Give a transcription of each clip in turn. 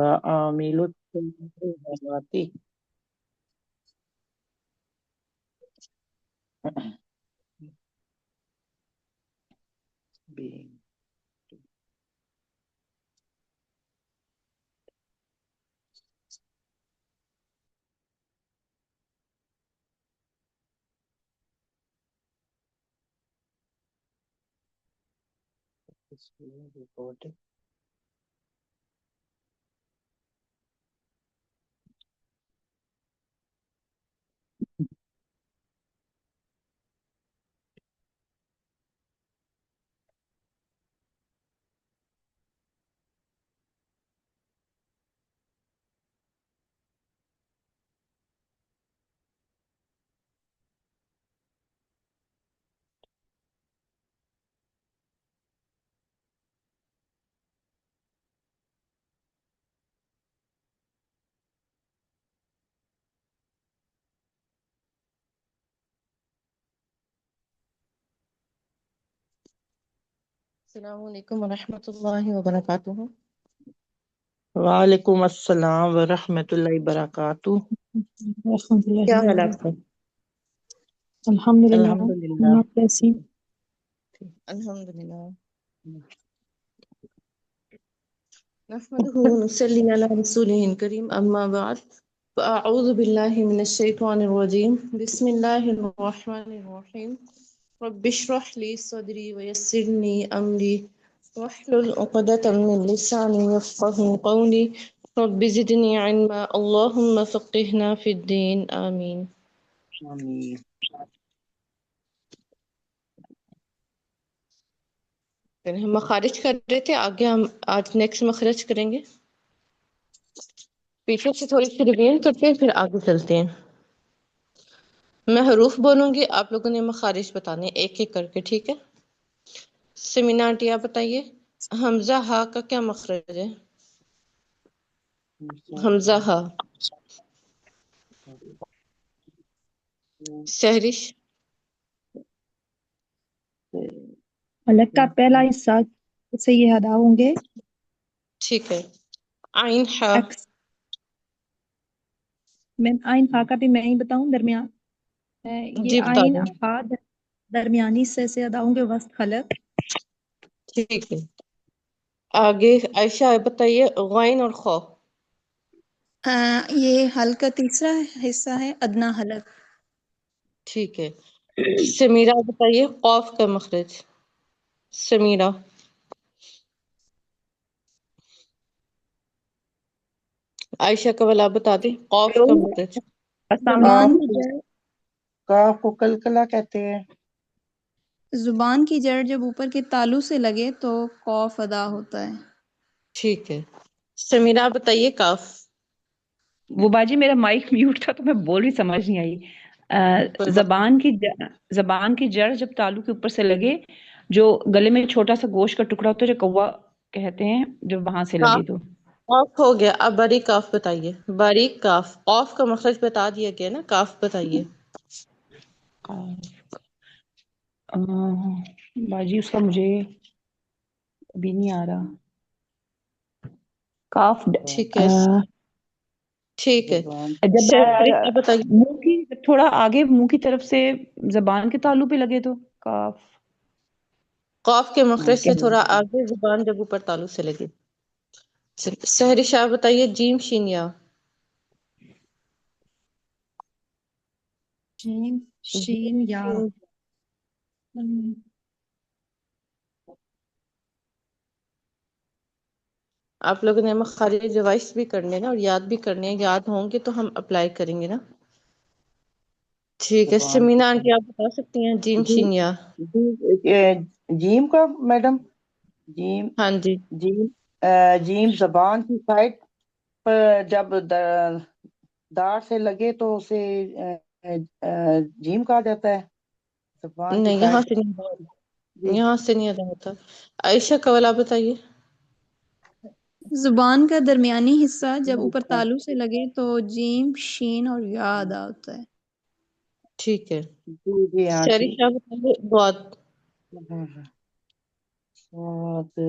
وعامل الصالحات being recorded. السلام علیکم ورحمۃ اللہ وبرکاتہ۔ وعلیکم السلام ورحمۃ اللہ وبرکاتہ۔ الحمد کیا للہ حال ہے آپ کا؟ الحمد للہ الحمدللہ آپ کیسی؟ الحمدللہ نحمده ونصلي على رسوله الكريم اما بعد فاعوذ بالله من الشيطان الرجيم بسم الله الرحمن الرحيم رب اشرح لي صدري ويسر لي امري واحلل عقدة من لساني يفقهوا قولي رب زدني علما اللهم فقهنا في الدين آمين۔ آمین۔ پھر ہم مخارج کر رہے تھے، آگے ہم آج نیکسٹ مخرج کریں گے۔ پیچھے سے تھوڑی سی ریویژن کرتے ہیں پھر آگے چلتے ہیں۔ میں حروف بولوں گی، آپ لوگوں نے مخارج بتانے ایک ایک کر کے، ٹھیک ہے؟ سمینا آنٹی آپ بتائیے حمزہ ہا کا کیا مخرج ہے؟ حمزہ ہا۔ سہرش؟ حلق کا پہلا حصہ سے یہ ادا ہوں گے، ٹھیک ہے۔ عین ہا؟ ایکس میں آئین ہا کا بھی میں ہی بتاؤں درمیان جی یہ بتا آئین دیں۔ ہا درمیانی حصے سے ادا ہوں گے، وسط حلق۔ ٹھیک ہے، آگے عائشہ بتائیے غین اور خو۔ یہ حلق کا تیسرا حصہ ہے، ادنا حلق۔ ٹھیک ہے، سمیرہ بتائیے قوف کا مخرج۔ سمیرہ؟ عائشہ کا والا بتا دیں قوف کا مخرج۔ السلام زبان علیکم۔ کی جڑ کاف کو کلکلا کہتے ہیں۔ زبان کی جڑ جب اوپر کے تالو سے لگے تو قوف ادا ہوتا ہے۔ ٹھیک ہے، سمیرہ بتائیے کاف۔ وہ باجی میرا مائک میوٹ تھا تو میں بول رہی سمجھ نہیں آئی۔ زبان کی جڑ جب تالو کے اوپر سے لگے، جو گلے میں چھوٹا سا گوشت کا ٹکڑا ہوتا ہے جو کوا کہتے ہیں، جب وہاں سے لگے تو۔ قاف ہو گیا، اب باریک کاف بتائیے۔ باریک کاف، قاف کا مخرج بتا دیا گیا نا، کاف بتائیے۔ باجی اس کا مجھے ابھی نہیں آ رہا۔ کاف ٹھیک ہے، ٹھیک ہے، جب سہرش بتائیے۔ منہ کی تھوڑا آگے منہ کی طرف سے زبان کے تالو پہ لگے تو کاف۔ قاف کے مخرج سے تھوڑا آگے زبان جب اوپر تالو سے لگے۔ سہرش آپ بتائیے جیم شین یا۔ جیم شین یا آپ لوگوں نے مخارج ریوائز بھی کرنے نا اور یاد بھی کرنے ہیں، یاد ہوں گے تو ہم اپلائی کریں گے نا۔ ٹھیک ہے، سمینا آنٹی آپ بتا سکتی ہیں جیم شین یا۔ جیم کا میڈم، جیم ہاں جی، جیم جیم زبان کی سائڈ پر جب دار سے لگے تو اسے جیم کہا جاتا ہے، زبان کی نہیں یہاں سائڈ۔ سے نہیں، یہاں سے نہیں ادا ہوتا۔ عائشہ کا والا بتائیے۔ زبان کا درمیانی حصہ جب اوپر تالو سے لگے تو جیم شین اور یا ادا ہوتا ہے۔ ٹھیک ہے، جی جی ہاں جی۔ سہرش آپ بتائیے ضاد۔ سواد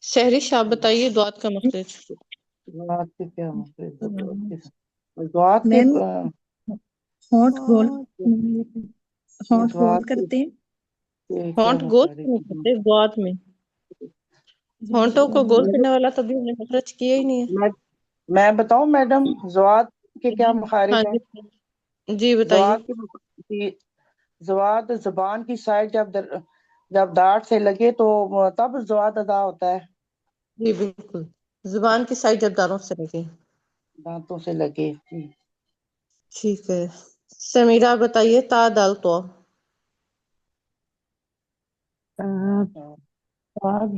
شہرش آپ بتائیے دعات کا مخرج۔ ضاد کے کیا ضاد کے میم ہونٹ گول ہونٹ گول ضاد کرتے ہیں کے کیا ہونٹ گول مخارج نہیں کرتے دعات میں، ہونٹوں کو گول کرنے والا کبھی ہم نے مخرج کیا ہی نہیں ہے۔ میں بتاؤں میڈم ضاد کے کیا ہاں مخارج ہیں؟ جی بتائیے۔ ضاد زبان کی سائڈ جب داڑھ سے لگے تو تب ضاد ادا ہوتا ہے، جی بالکل، زبان کی سائڈ جب دانتوں سے لگے۔ دانتوں سے لگے جی۔ ٹھیک ہے، سمیرہ بتائیے تا دال تو۔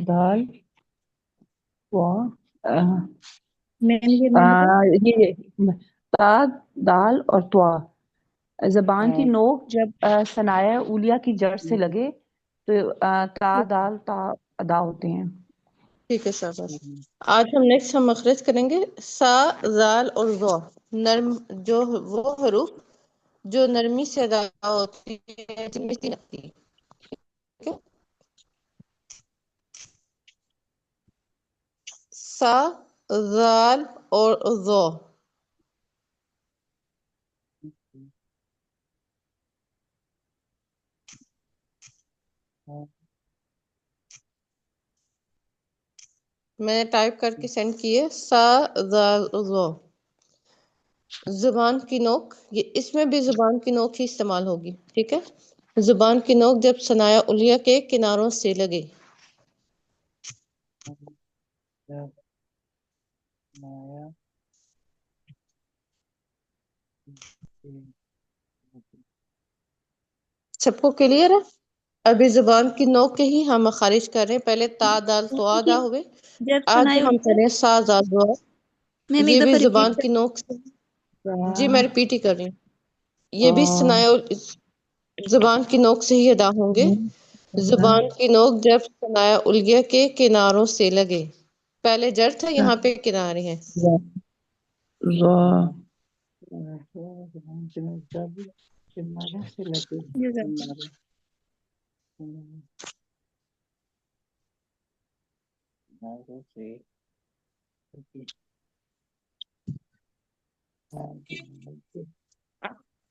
دال میم یہ میں بتاؤں یہ تا دال اور توا زبان کی ہاں، نوک جب ثنایا اولیہ کی جڑ سے لگے تو تا دال تا ادا ہوتے ہیں۔ ٹھیک ہے شاباش۔ آج ہم مخرج کریں گے سا، زال اور ظا، نرم جو وہ حروف جو نرمی سے ادا ہوتی ہے، جن میں تین آتی ہے۔ ٹھیک ہے؟ سا، زال اور ظا۔ میں نے ٹائپ کر کے سینڈ کیے سا، زال، ظا۔ زبان کی نوک، یہ اس میں بھی زبان کی نوک ہی استعمال ہوگی، ٹھیک ہے؟ زبان کی نوک جب ثنایا علیہ کے کناروں سے لگے۔ سب کو کلیئر ہے؟ ابھی زبان کی نوک کے ہی ہم مخارج کر رہے ہیں، پہلے تا دال تو ادا ہوئے، جب آج سنائے ہم کریں سا زال ظا۔ میم یہ ایک بھی دفعہ زبان ریپیٹ کی نوک سے، جی میں ریپیٹ ہی کر رہی ہوں، یہ بھی زبان کی نوک سے ہی ادا ہوں گے۔ زبان کی نوک جب ثنایا علیہ کے کناروں سے لگے، پہلے جر تھا، یہاں پہ کنارے ہیں۔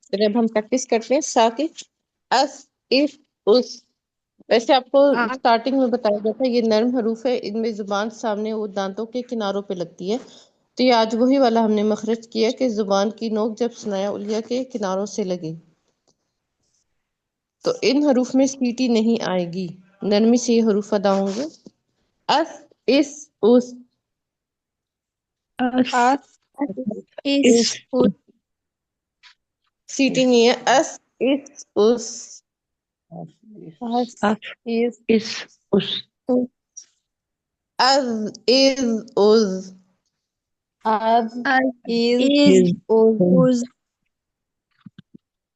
پھر اب ہم پریکٹس کرتے ہیں سا کی اس، اف، اس۔ ویسے آپ کو اسٹارٹنگ میں بتایا گیا تھا یہ نرم حروف ہے، ان میں زبان سامنے وہ دانتوں کے کناروں پہ لگتی ہے، تو یہ آج وہی والا ہم نے مخرج کیا کہ زبان کی نوک جب ثنایا علیہ کے کناروں سے لگے، تو ان حروف میں سیٹی نہیں آئے گی، نرمی سے یہ حروف ادا ہوں گے۔ اس، اس، اس۔ سیٹی نہیں ہے، اس، اس، اس۔ اس اس از، از، از۔ از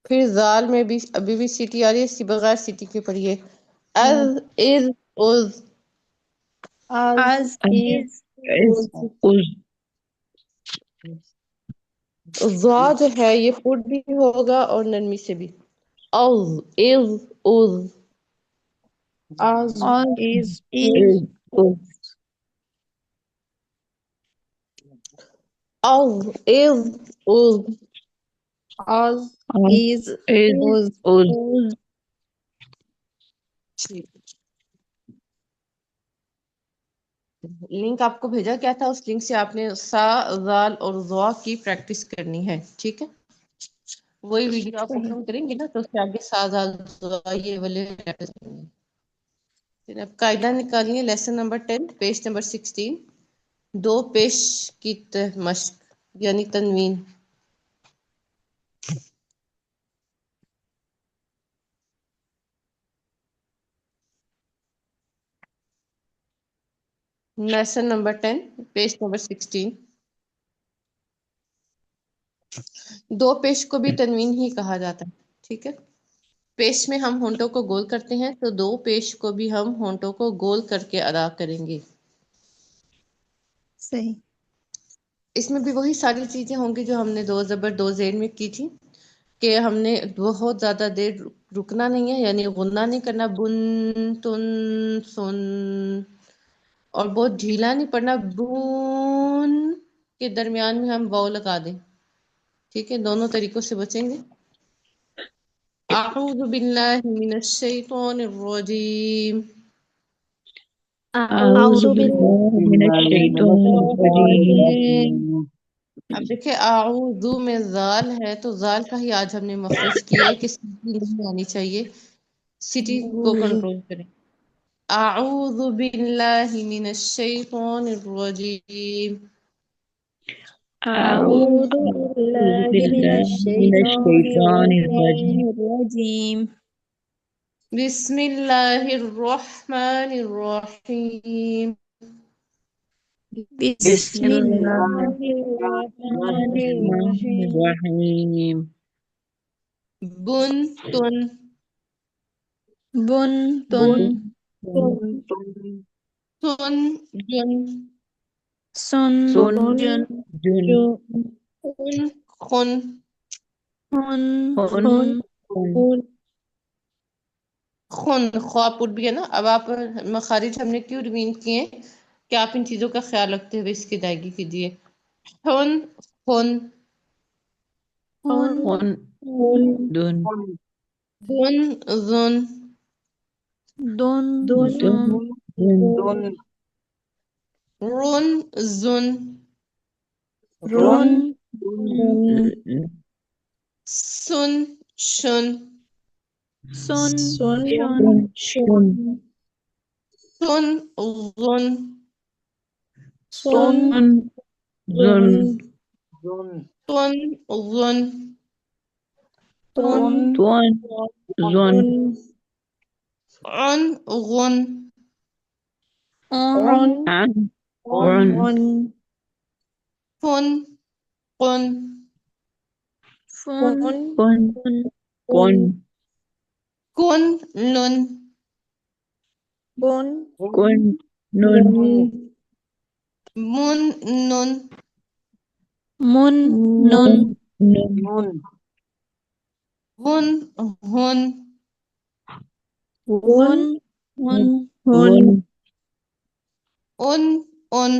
پھر زال میں بھی ابھی بھی سیٹی آ رہی ہے، اسی بغیر سیٹی کے پڑھیے از، از، از۔ از ضا جو ہے یہ پٹ بھی ہوگا اور نرمی سے بھی، از، از، از۔ از، از، از۔ لنک آپ کو بھیجا کیا تھا، اس لنک سے آپ نے سا، زال اور ضا کی پریکٹس کرنی ہے، ٹھیک ہے؟ وہی ویڈیو آپ اوپن کریں گے نا تو اس کے آگے سا، زال، ضا یہ والے پریکٹس کریں گے۔ پھر اب قاعدہ نکالیے، لیسن نمبر 10 پیج نمبر 16، دو پیش کی مشق یعنی تنوین۔ لیسن نمبر 10 پیج نمبر 16، دو پیش کو بھی تنوین ہی کہا جاتا ہے، ٹھیک ہے؟ پیش میں ہم ہونٹوں کو گول کرتے ہیں تو دو پیش کو بھی ہم ہونٹوں کو گول کر کے ادا کریں گے۔ صحیح۔ اس میں بھی وہی ساری چیزیں ہوں گی جو ہم نے دو زبر دو زیر میں کی تھی، کہ ہم نے بہت زیادہ دیر رکنا نہیں ہے، یعنی غنہ نہیں کرنا، بن، تن، سن، اور بہت ڈھیلا نہیں پڑھنا، بون کے درمیان میں ہم واو لگا دیں، ٹھیک ہے؟ دونوں طریقوں سے بچیں گے. اعوذ باللہ من الشیطان الرجیم. أعوذ بالله من الشيطان الرجيم. اب دیکھیں اعوذ میں زال ہے تو زال کا ہی آج ہم نے مخرج کیا ہے کہ سیٹی نہیں آنی چاہیے، سیٹی کو کنٹرول کریں. اعوذ باللہ من الشیطان الرجیم. أعوذ بالله من الشيطان الرجيم. الرجيم. بسم اللہ الرحمن الرحیم. بسم الله الرحمن الرحمن الرحيم. الرحيم. بن تن بنتن تن جن سنجن جن خن خن خن خن خواہ پٹ بھی ہے نا. اب آپ مخارج ہم نے کیوں ریوین کیے ہیں کہ آپ ان چیزوں کا خیال رکھتے ہوئے اس کی ادائیگی کیجیے. خن خن خن دن ذن ذن دن دن رن ذن رن سن شن سن شن شن سن ظن سن ظن تن ظن تن ظن عن غن عن عن فن قن فن كن كن نن بن كن نن من نن من نن نن هن هن ون ون ون أن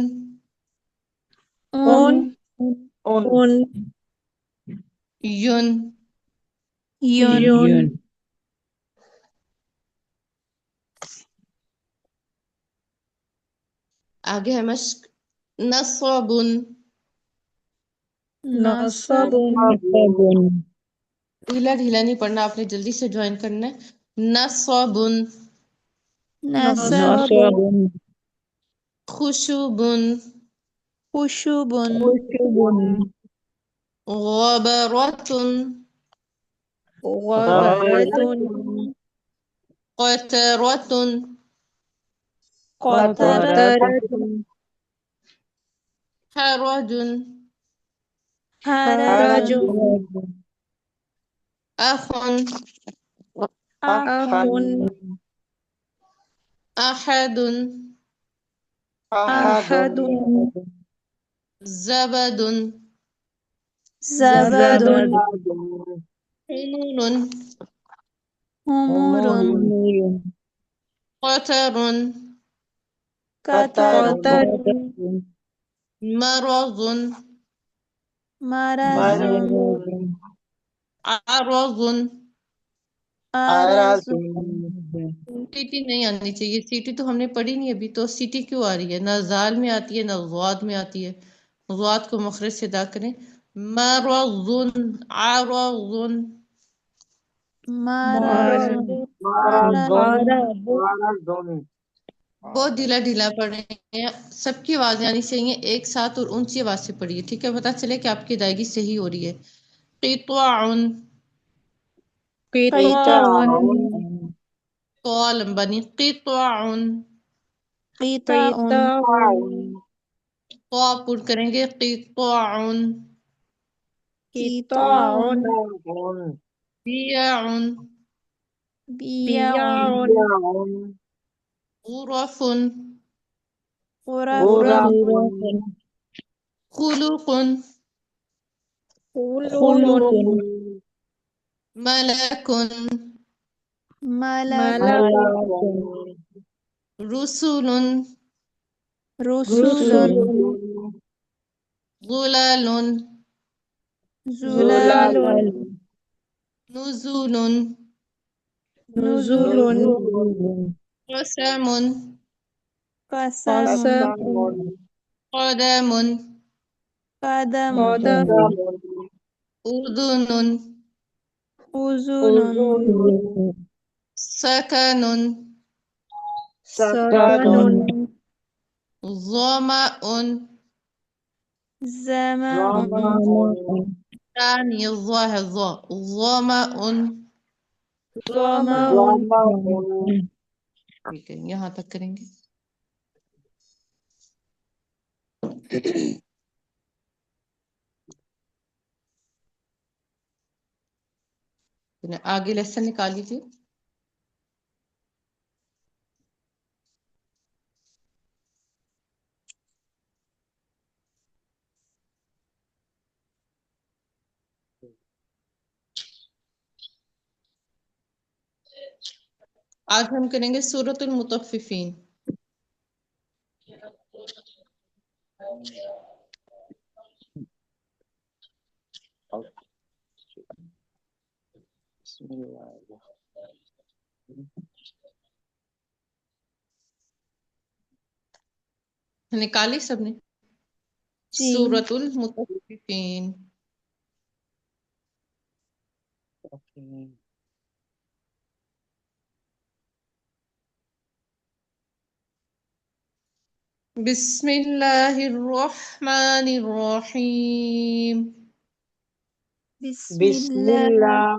أن اون ين ين ين آگے ہے مشق. نصب نصب ڈھیلا ڈھیلا نہیں پڑھنا، آپ نے جلدی سے جوائن کرنا ہے. نصب نصب نصب خشب خشب غبرة غبرة قترة قطرة حرج حرج أخ أخ أحد أحد زبد زبد حنون حمر قطر قطر مرض مرض عرض. عرض سیٹی نہیں آنی چاہیے، سیٹی تو ہم نے پڑھی نہیں ابھی، تو سیٹی کیوں آ رہی ہے؟ نہ زال میں آتی ہے نہ ضاد میں آتی ہے. ضاد کو مخرج سے ادا کریں. مرض عرض مرض بہت ڈھیلا ڈھیلا پڑھ رہے ہیں، سب کی آوازیں آنی چاہیے ایک ساتھ اور اونچی آواز سے پڑھیے، ٹھیک ہے؟ پتہ چلے کہ آپ کی ادائیگی صحیح ہو رہی ہے. قطع قطع تو لمبانی قطع قطع تو آپ پوٹ کریں گے قطع قطع بیع بيع غرف غرف خلق خلق ملك ملك رسل رسل ظلال زلال نزول نزل قسم قسم قدم قدم أذن أذن سكن سكن ظمأ زمأ ثاني الظاء ظمأ ظمأ ٹھیک ہے یہاں تک کریں گے. آگے لیسن نکال لیجیے. آج ہم کریں گے سورۃ المطففین. نکالی سب نے جی سورۃ المطففین. بسم اللہ الرحمن الرحیم. بسم اللہ